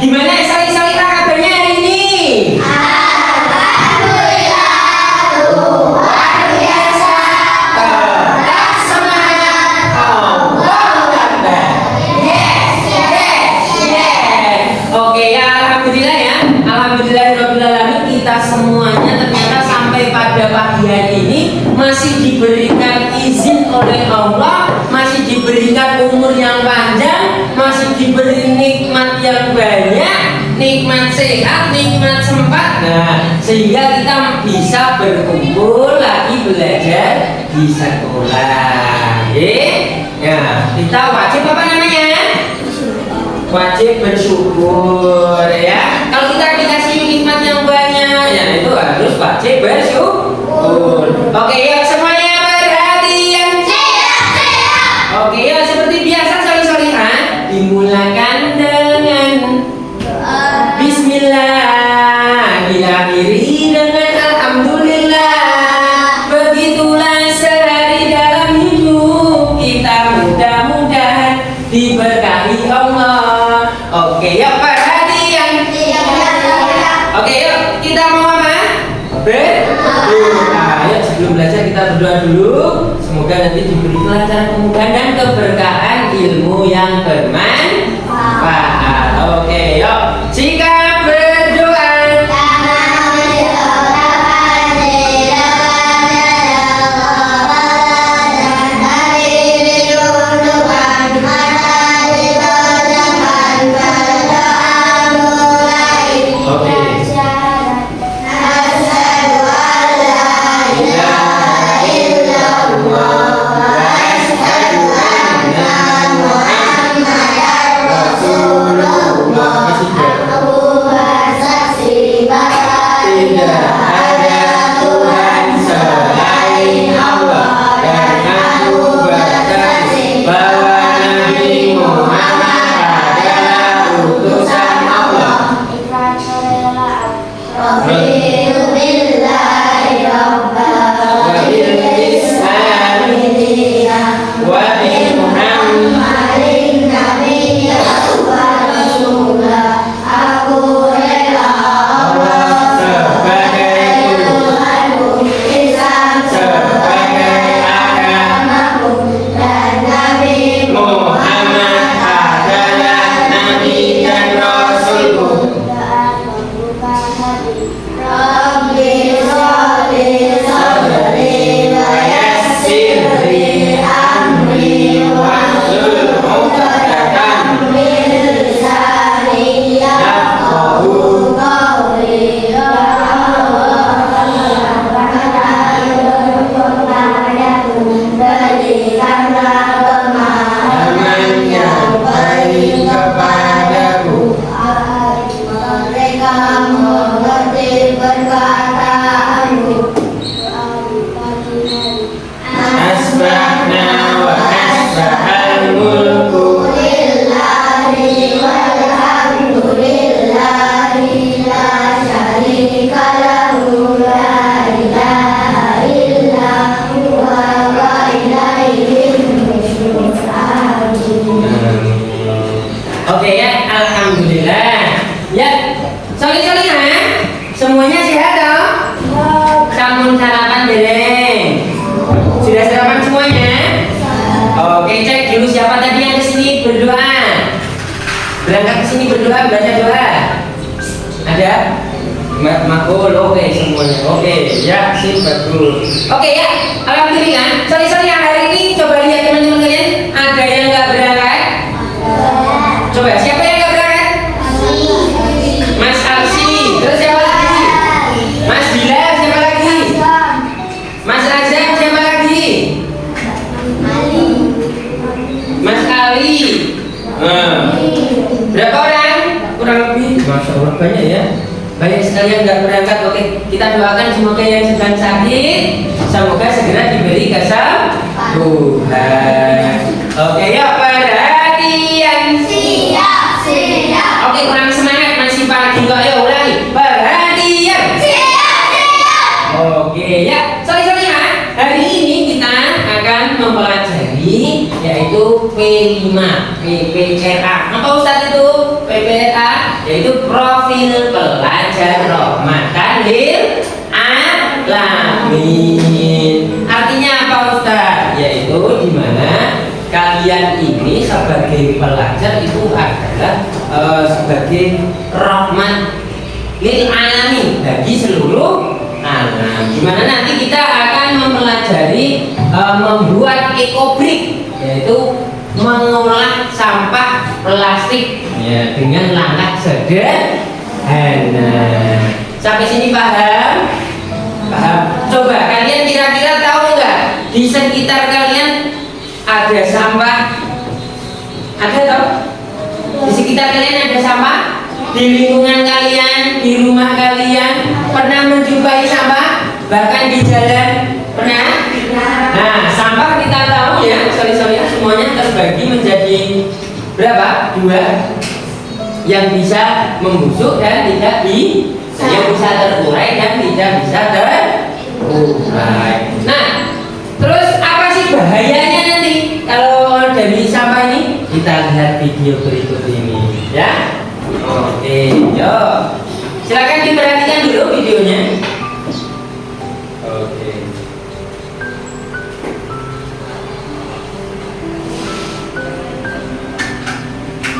Gimana Sali kabarnya hari ini? Alhamdulillah, luar biasa. Tetap semangat. Allahu Akbar. Yes. Oke ya, alhamdulillah ya. Alhamdulillahirobbilalamin, kita semuanya ternyata sampai pada pagi hari ini masih diberikan izin oleh Allah, masih diberikan umur yang panjang, masih diberi nikmat yang banyak, nikmat sehat, nikmat sempat. Nah, sehingga kita bisa berkumpul lagi belajar di sekolah. Ya, kita wajib apa namanya? Wajib bersyukur ya. Kalau kita dikasih nikmat yang banyak, ya itu harus wajib bersyukur. Oke ya, semuanya perhatian. Siap. Oke ya, seperti biasa soli-solihan dimulakan dengan Bismillah, diakhiri dengan Alhamdulillah. Begitulah sehari dalam hidup kita, mudah-mudahan diberkahi Allah. Oke ya, perhatian. Oke yuk, kita mau apa? Berdoa. Ayo sebelum belajar kita berdoa dulu. Semoga nanti diberi pelajaran kemudahan dan keberkahan ilmu yang bermanfaat. Oke yuk, jika berdoa. Oke ya, alhamdulillah. Ya, soli-solihan semuanya sehat dong? Sampun sarapan dereng? Sudah sarapan semuanya? Oke, cek dulu siapa tadi yang kesini berdoa. Berangkat kesini berdoa, baca doa. Ada? Makul, oke semuanya. Oke, ya, sip, bagus. Oke ya, alhamdulillah. Soli-solihan hari ini coba lihat teman-teman kalian, ada yang nggak berangkat? Coba siapa yang nggak berangkat? Mas Arsi. Terus siapa lagi? Mas Bilal. Siapa lagi? Mas Azam. Siapa lagi? Mas Ali. Berapa orang? Kurang lebih. Masya Allah banyak ya. Banyak sekali yang nggak berangkat. Oke, kita doakan semoga yang sedang sakit semoga segera diberi kesembuhan. Oke ya, perhatian. Siap. Oke, kurang semangat, masih pagi kok. Ya ulangi, perhatian. Siap. Oke ya, sorry hari ini kita akan mempelajari yaitu P5 PPRA. Apa Ustaz itu? PPRA yaitu profil pelajar rahmatan lil alamin. Artinya apa Ustaz? Yaitu dimana kalian ini sebagai pelajar itu adalah sebagai rahmat lil alamin, bagi seluruh alam. Dimana nanti kita akan mempelajari membuat ekobrik, yaitu mengolah sampah plastik ya, dengan langkah sederhana. Sampai sini paham? Paham? Coba kalian kira-kira tahu nggak di sekitar kalian ada sampah? Ada tahu? Di sekitar kalian ada sampah? Di lingkungan kalian, di rumah kalian pernah menjumpai sampah? Bahkan di jalan pernah? Nah, sampah kita tahu ya, sorry semuanya terbagi menjadi berapa? 2, yang bisa membusuk dan tidak yang bisa terurai dan tidak bisa terurai. Nah, terus apa sih bahayanya nanti kalau dari sampah ini? Kita lihat video berikut ini ya. Oke, yuk silakan diperhatikan dulu videonya. Oke.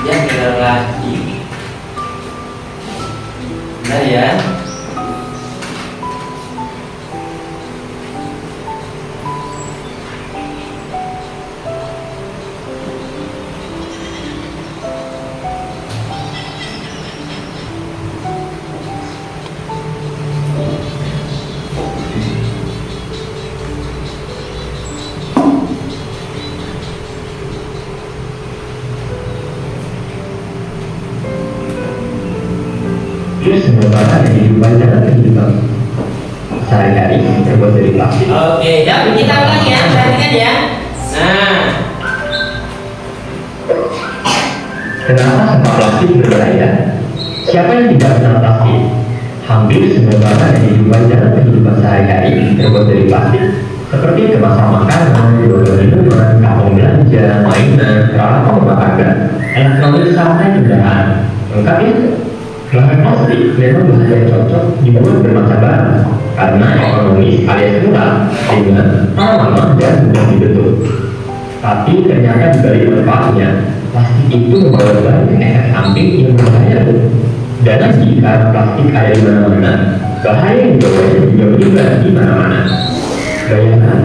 Ya, benar lagi. Benar ya. Terus merupakan kehidupan dalam kehidupan sehari-hari terbuat dari plastik. Oke, ya kita ulangi ya, perhatikan ya. Nah, Kenapa sampah plastik berbahaya? Siapa yang tidak kenal plastik? Hampir semua bahan kehidupan dalam kehidupan sehari-hari terbuat dari plastik, seperti kemasan makanan, botol minuman, kantong belanja, mainan, peralatan rumah tangga, elektronik sampai kendaraan. Lengkap ya? Bahan plastik memang bahan yang cocok dibuat bermacam bahan karena ekonomis alias murah, ringan, ramah dan mudah dibentuk. Tapi ternyata di balik manfaatnya, plastik itu membawa banyak efek samping yang berbahaya. Dan lagi karena plastik ada di mana-mana, bahaya yang dibawanya juga menyebar di mana-mana. Bayangkan,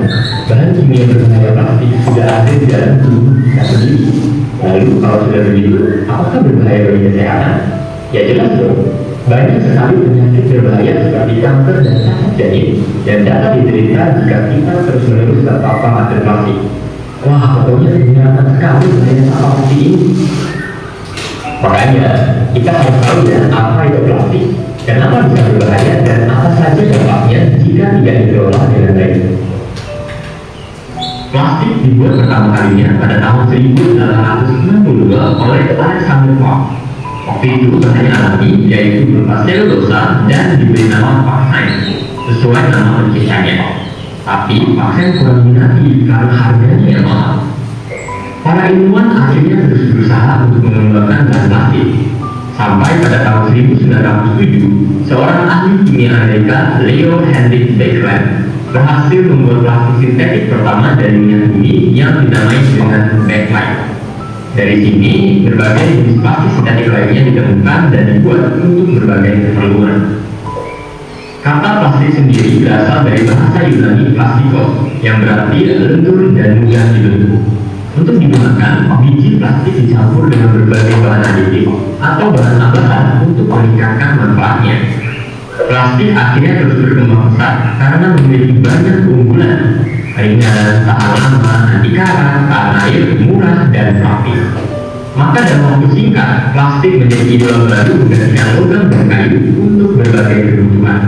bahan kimia berbahaya plastik sudah ada di dalam tubuh kita sendiri. Lalu kalau sudah begitu, apakah berbahaya bagi kesehatan? Ya jelas dong, banyak sekali penyakit berbahaya seperti kanker dan cacat janin yang dapat diderita jika kita terus-menerus terpapar material plastik. Wah, pokoknya menyenangkan sekali bahaya sampah plastik ini. Makanya, kita harus tahu ya apa itu plastik, kenapa bisa berbahaya dan apa saja dampaknya jika tidak dikelola dengan baik. Plastik dibuat pertama kalinya pada tahun 1862 oleh Alexander Waugh. Waktu itu bahannya alami, yaitu berupa selulosa dan diberi nama vaksin sesuai nama penciptanya. Tapi vaksin kurang diminati karena harganya yang mahal. Para ilmuwan akhirnya terus berusaha untuk mengembangkan bahan plastik. Sampai pada tahun 1907, seorang ahli kimia Amerika, Leo Henry Beckland, berhasil membuat plastik sintetik pertama dari minyak bumi yang dinamai dengan backlight. Dari sini, berbagai jenis plastik sintetik lainnya ditemukan dan dibuat untuk berbagai keperluan. Kata plastik sendiri berasal dari bahasa Yunani plastikos, yang berarti lentur dan mudah dibentuk. Untuk digunakan, biji plastik dicampur dengan berbagai bahan aditif atau bahan tambahan untuk meningkatkan manfaatnya. Plastik akhirnya terus berkembang pesat karena memiliki banyak keunggulan: ringan, tahan lama, anti karat, tahan air, murah, dan praktis. Maka dalam waktu singkat, plastik menjadi idola baru menggantikan logam dan kayu untuk berbagai kebutuhan.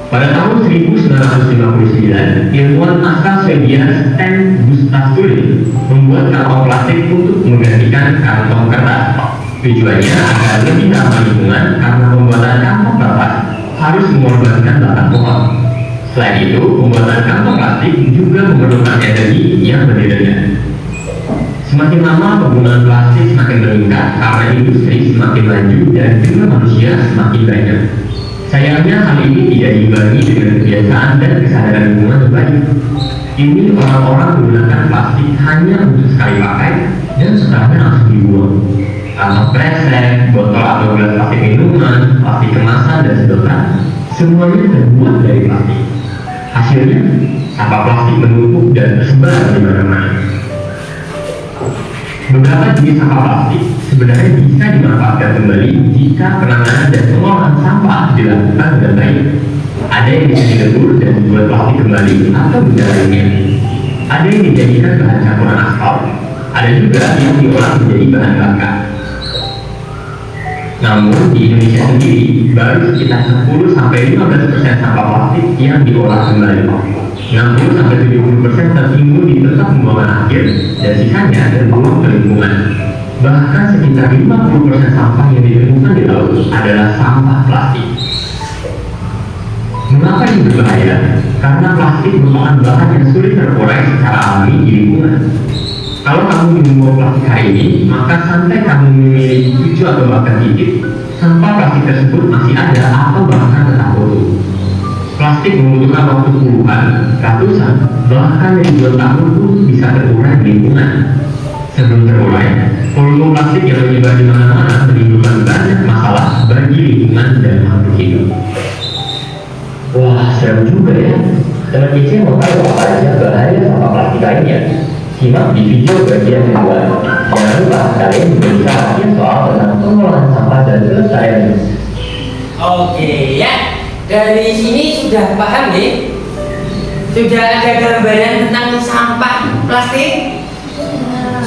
Pada tahun 1959, ilmuwan asal Swedia Sten Gustaf Thulin membuat kantong plastik untuk menggantikan kantong kertas. Tujuannya agar lebih ramah lingkungan karena pembuatan kantong kertas harus mengorbankan batang pohon. Selain itu, pembuatan kantong plastik juga memerlukan energi yang lebih rendah. Semakin lama penggunaan plastik semakin meningkat karena industri semakin maju dan jumlah manusia semakin banyak. Sayangnya hal ini tidak diimbangi dengan kebiasaan dan kesadaran lingkungan yang baik. Ini orang-orang menggunakan plastik hanya untuk sekali pakai dan setelahnya langsung dibuang. Kantong kresek, botol atau gelas plastik minuman, plastik kemasan dan sedotan, semuanya terbuat dari plastik. Hasilnya, sampah plastik menumpuk dan tersebar di mana-mana. Beberapa jenis sampah plastik sebenarnya bisa dimanfaatkan kembali jika penanganan dan pengolahan sampah dilakukan dengan baik. Ada yang bisa dilebur dan dibuat plastik kembali atau benda lainnya. Ada yang dijadikan bahan campuran aspal. Ada juga yang diolah menjadi bahan bakar. Namun di Indonesia sendiri baru sekitar 10-15% sampah plastik yang diolah kembali. 60-70% tertimbun di tempat pembuangan akhir dan sisanya terbuang ke lingkungan. Bahkan sekitar 50% sampah yang ditemukan di laut adalah sampah plastik. Mengapa ini berbahaya? Karena plastik merupakan bahan yang sulit terurai secara alami di lingkungan. Kalau kamu membuang plastik hari ini, maka sampai kamu memiliki 7 atau bahkan sedikit, sampah plastik tersebut masih ada atau bahkan tetap utuh. Plastik membutuhkan waktu puluhan, ratusan, bahkan ribuan tahun untuk bisa terurai di lingkungan. Sebelum terurai, volume plastik yang menyebar di mana-mana menimbulkan banyak masalah bagi lingkungan dan makhluk hidup. Wah, serem juga ya. Teman Cici mau tahu apa aja bahaya sampah plastik lainnya? Simak di video bagian kedua. Jangan lupa kalian juga bisa latihan soal tentang pengolahan sampah dan pelestarian. Oke ya, dari sini sudah paham nih? Sudah ada gambaran tentang sampah plastik?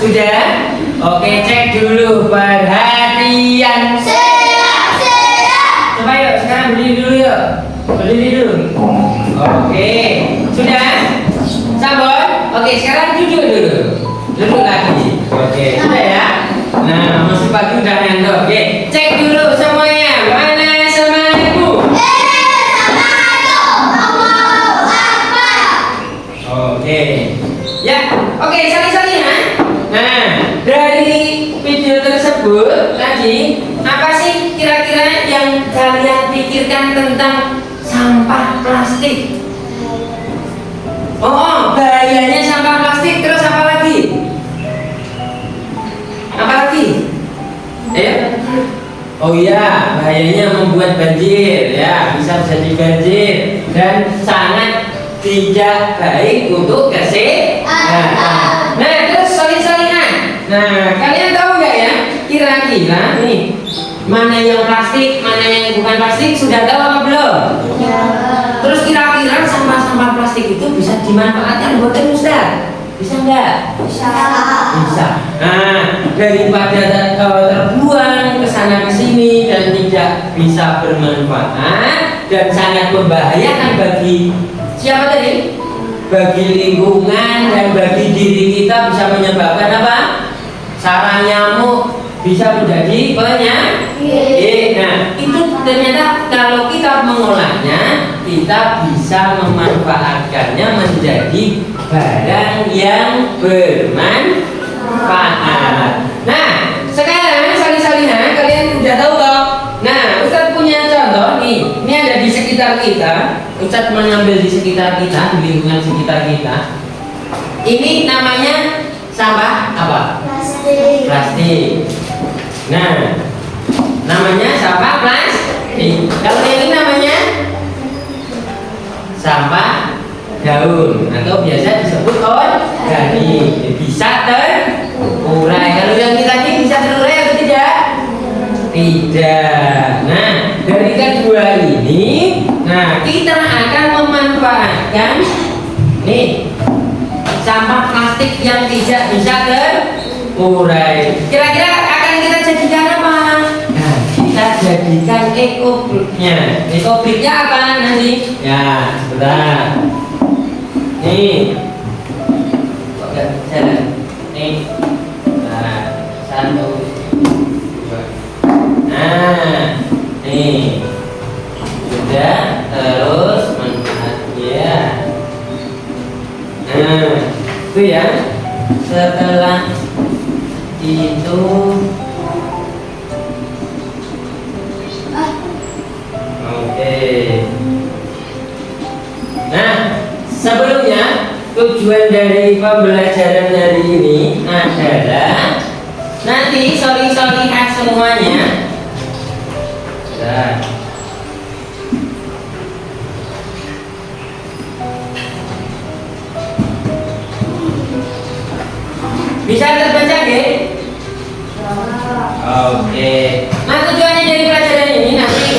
Sudah? Oke, cek dulu perhatian. Siap. Coba yuk, sekarang berdiri dulu yuk. Berdiri dulu. Oke, sudah? Sabon? Oke, sekarang duduk dulu. Duduk lagi. Oke, sudah ya? Nah, masih pagi udah ngantuk. Oke, cek dulu semuanya. Mana semuanya? Oke. Ya, oke, saling-saling ya. Nah, dari video tersebut tadi, apa sih kira-kira yang kalian pikirkan tentang sampah plastik? Oh, bahayanya sampah plastik. Terus apa lagi? Apa lagi? Ayo. Oh iya, bahayanya membuat banjir ya, bisa jadi banjir dan sangat tidak baik untuk kesehatan. Nah, terus saling-salingan. Nah, kalian tahu nggak ya? Kira-kira nih, mana yang plastik, mana yang bukan plastik, sudah tahu apa belum? Terus kira-kira sampah-sampah plastik itu bisa dimanfaatkan buat Ustaz? Bisa nggak? Bisa. Nah, daripada terbuang ke sana ke sini dan tidak bisa bermanfaat dan sangat membahayakan bagi siapa tadi? Bagi lingkungan dan bagi diri kita, bisa menyebabkan apa? Sarang nyamuk, bisa menjadi penyakit. Nah, itu ternyata kalau kita mengolahnya, kita bisa memanfaatkannya menjadi barang yang bermanfaat. Nah, sekarang saling-salingnya kalian udah tahu toh? Nah, Ustadz punya contoh nih. Ini ada di sekitar kita. Ustadz mengambil di sekitar kita, di lingkungan sekitar kita. Ini namanya sampah apa? Plastik. Nah, namanya sampah plastik. Kalau ini namanya sampah daun atau biasa disebut organik. Bisa terurai. Kalau yang tadi bisa terurai atau tidak? Tidak. Nah, dari kedua ini, nah kita akan memanfaatkan nih sampah plastik yang tidak bisa terurai. Kira-kira akan kita jadikan apa? Nah, kita jadikan ekobliknya. Ekobliknya apa nanti? Ya, sebentar. Nih, kok nggak jalan? Nih, nah, 1, 2. Nah, nih, sudah. Terus manfaatnya. Nah, itu ya. Setelah itu. Oke. Nah, sebelumnya tujuan dari pembelajaran hari ini adalah nanti soli-solihat semuanya. Nah, bisa terbaca nggih? Oke. Nah, tujuannya dari pelajaran ini nanti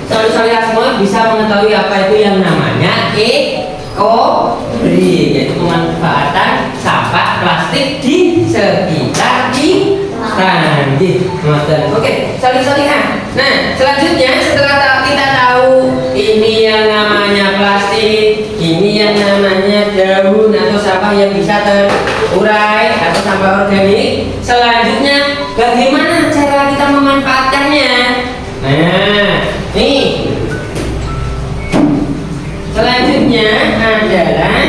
soli-solihat semua bisa mengetahui apa itu yang namanya ekobrik, yaitu pemanfaatan sampah plastik di sekitar kita. Oke, soli-solihat. Nah, selanjutnya setelah kita tahu ini yang namanya plastik, ini yang namanya daun atau sampah yang bisa terurai atau sampah organik, selanjutnya bagaimana cara kita memanfaatkannya? Nah, nih selanjutnya adalah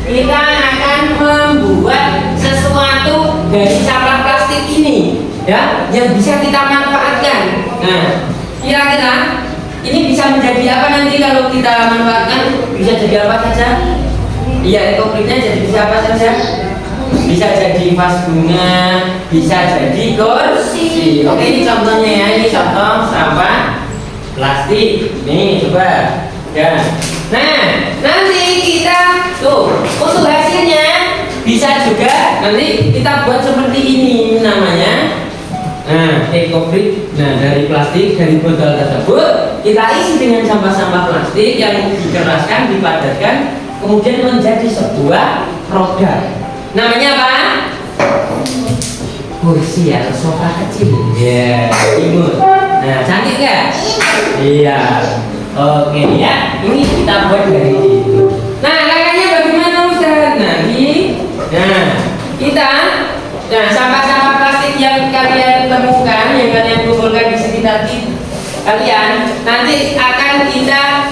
kita akan membuat sesuatu dari sampah plastik ini, ya, yang bisa kita manfaatkan. Nah, kira-kira ini bisa menjadi apa nanti kalau kita manfaatkan? Bisa jadi apa saja? Iya, ekopriknya jadi bisa apa saja? Bisa jadi vas bunga, bisa jadi kursi. Oke, ini contohnya ya, ini contoh sampah plastik. Nih, coba. Ya. Nah, nanti kita tuh untuk hasilnya bisa juga nanti kita buat seperti ini namanya. Nah, ekobrik. Nah, dari plastik, dari botol tersebut kita isi dengan sampah-sampah plastik yang dikeraskan, dipadatkan, kemudian menjadi sebuah produk. Namanya apa? Kursi atau sofa kecil. Ya, imut. Nah, cantik nggak? Iya. Oke ya, ini kita buat dari itu. Nah, kakaknya bagaimana Ustaz? Nah, sampah-sampah plastik yang kalian temukan, yang kalian kumpulkan di sekitar kalian, nanti akan kita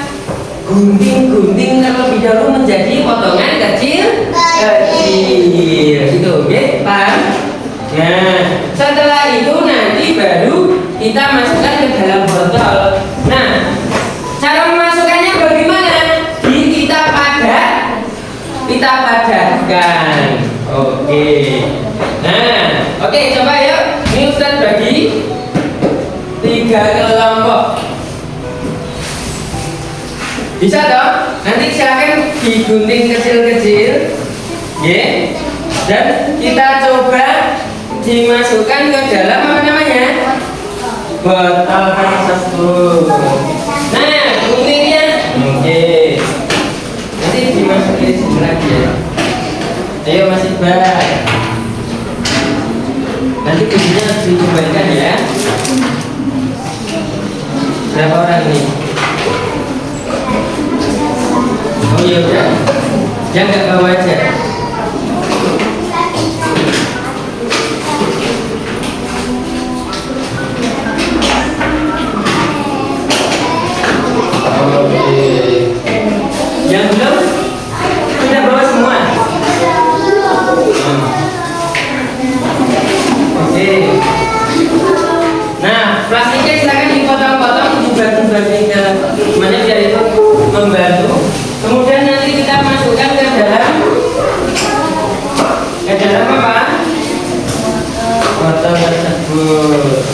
gunting terlebih dahulu menjadi potongan kecil, gitu, oke? Paham? Nah, setelah itu nanti baru kita masukkan ke dalam botol. Nah, cara memasukkannya bagaimana? Kita padatkan. Oke. Nah, oke, coba yuk. Ini Ustaz bagi 3 kelompok. Bisa toh? Nanti silakan digunting kecil-kecil, ya. Dan kita coba dimasukkan ke dalam apa namanya? Botol tersebut. Nah, guntingnya, oke. Nanti dimasukin sini lagi ya. Ayo Mas Iqbal. Nanti guntingnya dicobakan ya. Berapa orang nih? Oh iya udah. Yang nggak bawa aja. Yang belum sudah bawa semua. Oke. Nah, plastiknya silakan dipotong-potong, dibagi-bagi ke mana biar itu membantu. Kemudian nanti kita masukkan ke dalam apa? Botol tersebut.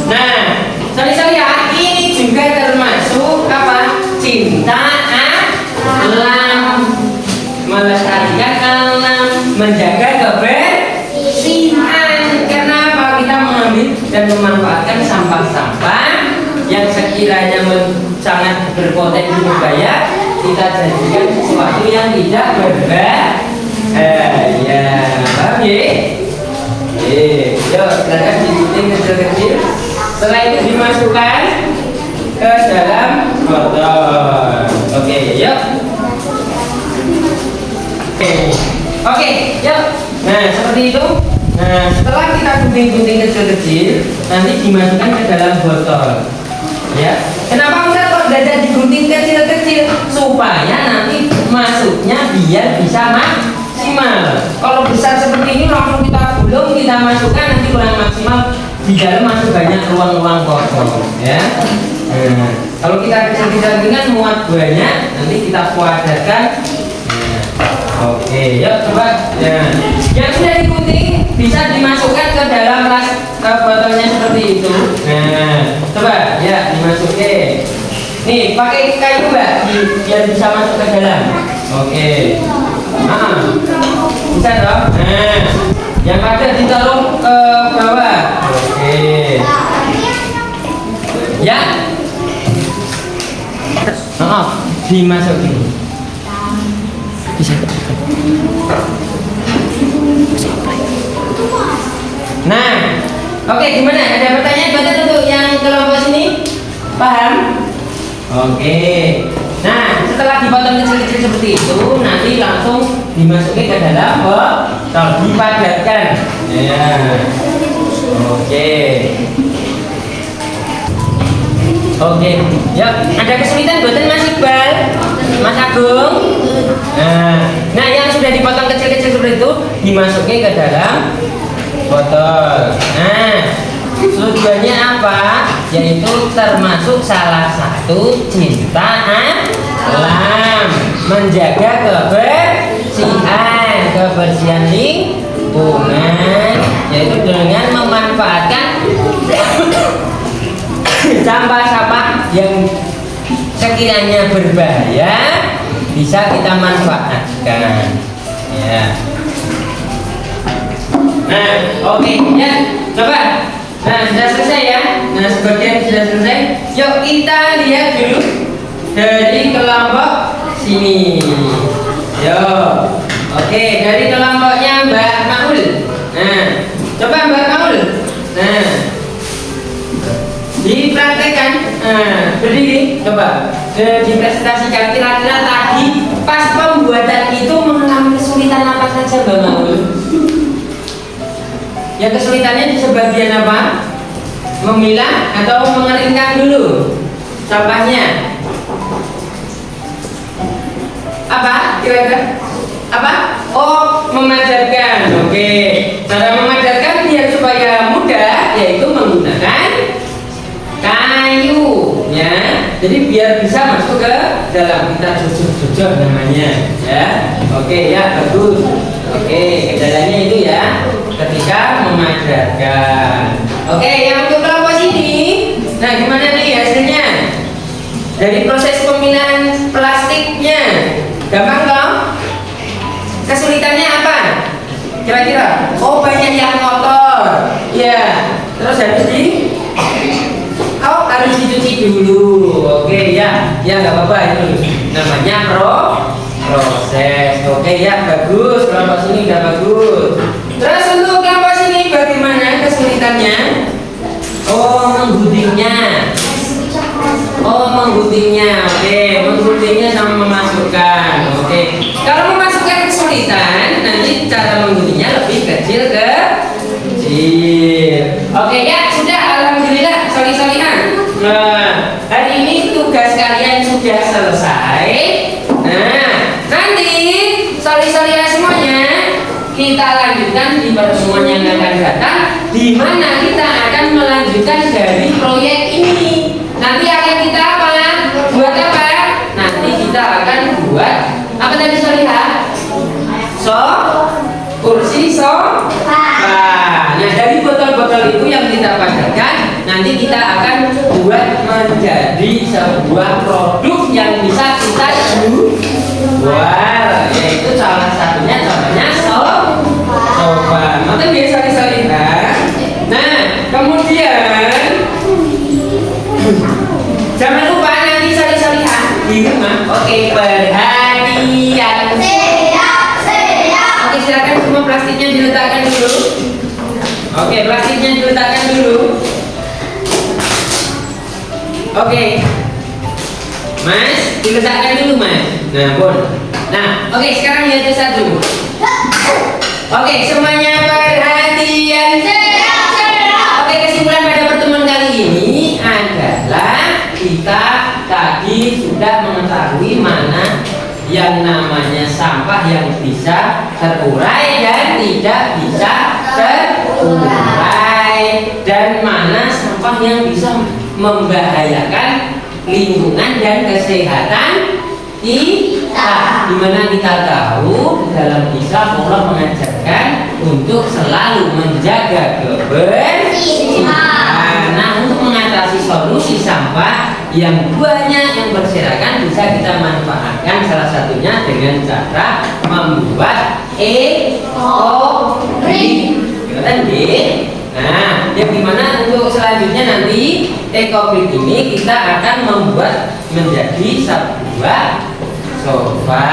Nah, sorry ya, ini juga termasuk apa? Cinta alam, melestarikan alam, menjaga kebersihan. Kenapa kita mengambil dan memanfaatkan sampah-sampah yang sekiranya sangat berpotensi berbahaya, kita jadikan sesuatu yang tidak berbahaya. Paham ya? Yuk, silakan digunting kecil-kecil. Setelah itu dimasukkan ke dalam botol. Oke, yuk. Oke, yuk. Nah, seperti itu. Nah, setelah kita gunting-gunting kecil-kecil, nanti dimasukkan ke dalam botol. Ya. Kenapa Ustaz kok dada digunting kecil-kecil? kecil supaya nanti masuknya biar bisa maksimal. Kalau besar seperti ini langsung kita gulung, kita masukkan, nanti kurang maksimal, di dalam masih banyak ruang-ruang kosong ya. Nah, kalau kita kecil-kecil kan muat banyak, nanti kita kuadrakan. Oke, yuk coba ya. Yang sudah digunting bisa dimasukkan ke dalam botolnya seperti itu. Nah, coba ya dimasukin. Nih, pakai kayu Mbak, biar bisa masuk ke dalam. Oke. Bisa dong. Nah, yang ada ditaruh ke bawah. Oke. Ya. Dimasukin. Bisa. Nah, oke, gimana? Ada pertanyaan buat untuk yang kelompok sini? Paham? Oke. Nah, setelah dipotong kecil-kecil seperti itu, nanti langsung dimasukin ke dalam botol, dipadatkan. Ya. Oke. Oke. Ya, ada kesulitan buatan Mas Iqbal? Mas Agung? Nah, yang sudah dipotong kecil-kecil seperti itu dimasukin ke dalam botol. Nah, tujuannya apa? Yaitu termasuk salah satu cinta alam, menjaga kebersihan lingkungan, yaitu dengan memanfaatkan sampah-sampah yang sekiranya berbahaya bisa kita manfaatkan ya. Nah, oke ya, coba. Nah, sudah selesai ya. Nah, sebagian sudah selesai. Yuk kita lihat dulu dari kelompok sini. Yuk. Oke, dari kelompoknya Mbak Maul. Nah, coba Mbak Maul. Nah, dipraktekkan. Nah, berdiri. Coba dipresentasikan kira-kira tadi pas pembuatan itu mengalami kesulitan apa saja Mbak Maul? Yang kesulitannya di sebagian apa? Memilah atau mengeringkan dulu sampahnya. Apa? Kira-kira apa? Oh, memadatkan. Oke. Cara memadatkan biar supaya mudah, yaitu menggunakan kayu ya. Jadi biar bisa masuk ke dalam, kita jujur namanya ya. Oke ya, bagus. Oke, kendalanya itu ya ketika memadatkan. Oke, yang untuk kelompok sini, nah gimana nih hasilnya? Dari proses pemilahan plastiknya, gampang toh? Kesulitannya apa? Kira-kira? Oh, banyak yang kotor. Ya, terus harus dicuci dulu. Oke ya, ya nggak apa-apa, itu namanya proses. Oke ya, bagus. Kelompok sini udah bagus. Terus untuk kelompok sini bagaimana kesulitannya? Oh, mengguntingnya. Oke, mengguntingnya sama memasukkan. Oke, kalau memasukkan kesulitan, nanti cara mengguntingnya lebih kecil. Oke ya, sudah, alhamdulillah, solih-solihan. Nah, hari ini tugas kalian sudah selesai. Nah, nanti solih-solihan semuanya kita lanjutkan di pertemuan yang akan datang, di mana kita akan melanjutkan dari proyek ini. Nanti akan kita apa? Buat apa? Nanti kita akan buat apa tadi solihah? Kursi sofa. Nah, dari botol-botol itu yang kita padatkan, nanti kita akan buat menjadi sebuah produk yang bisa kita jual, yaitu salah satunya contohnya sofa. Maka biasa disalihan. Nah, kemudian jangan lupa nanti salihan di rumah. Oke, perhatian. Oke, silakan semua plastiknya diletakkan dulu. Oke, plastiknya diletakkan dulu. Oke, Mas, diletakkan dulu Mas. Nah, Bon. Nah, oke, sekarang lihat satu. Oke, semuanya perhatian. Oke, kesimpulan pada pertemuan kali ini adalah kita tadi sudah mengetahui bisa terurai dan tidak bisa terurai, dan mana sampah yang bisa membahayakan lingkungan dan kesehatan kita. Dimana kita tahu dalam Islam Allah mengajarkan untuk selalu menjaga kebersihan. Nah, untuk mengatasi solusi sampah yang banyak yang berserakan bisa kita manfaatkan, salah satunya dengan cara membuat ekobrik. Nah, yang dimana untuk selanjutnya nanti ekobrik ini kita akan membuat menjadi sebuah sofa.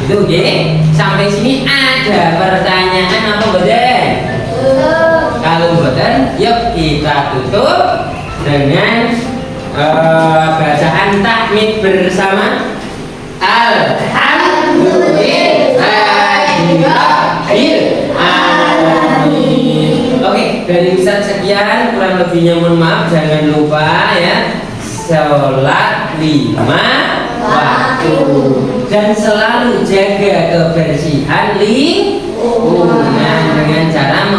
Itu oke. Sampai sini ada pertanyaan apa boten? Kalau boten, yuk kita tutup dengan bacaan tahmid bersama. Alhamdulillahirabbil alamin. Oke, dari Ustaz sekian, kurang lebihnya mohon maaf. Jangan lupa ya, sholat 5 waktu dan selalu jaga kebersihan lingkungan dengan cara